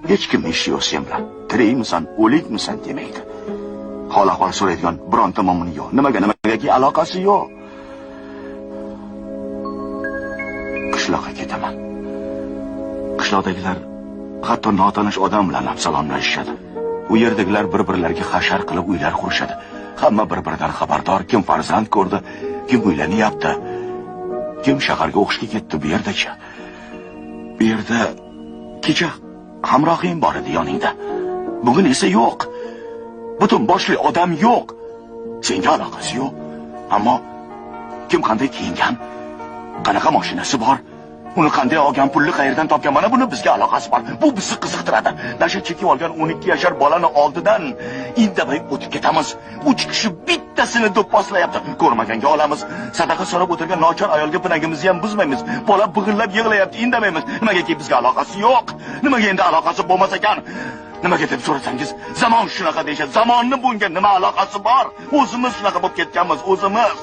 hech kim ishi yo'q sen bilan. Tirikmisan, o'likmisan demaydi. Hol ahvol so'raydigan bironta momuni yo'q. Nimagaki aloqasi yo'q. Qishloqqa ketaman. Qishloqdagilar hatto notanish odam bilan ham salomlashishadi. U yerdagilar bir-birlariga hashar qilib uylar qurishadi. Hamma bir-biridan xabardor, kim farzand ko'rdi, kim uylanyapti, kim shaharga o'qishga ketdi bu yerdacha. Bu yerda kecha hamrohing bor edi yoningda. Bugun esa yo'q. Butun boshli odam yo'q. Senga aloqasi yo'q. Ammo kim qanday kiyingan, qanaqa mashinasi bor, uni qanday olgan, pulni qayerdan topgan, mana buni bizga aloqasi bor. Bu bizni qiziqtiradi. Nasha chekib olgan 12 yashar bolani oldidan indamay o'tib ketamiz. 3 kishi bittasini do'pposlayapti. Ko'rmaganga olamiz. Sadaqa so'rab o'tirgan nochor ayolga pinagimizni ham buzmaymiz. Bola big'illab yig'layapti, indamaymiz. Nimagaki bizga aloqasi yo'q? Nimaga endi aloqasi bo'lmas ekan? Nimaga deb so'rasangiz, zamon shunaqa deyishadi. Zamonni bunga nima aloqasi bor? O'zimiz shunaqa bo'lib ketganmiz, o'zimiz.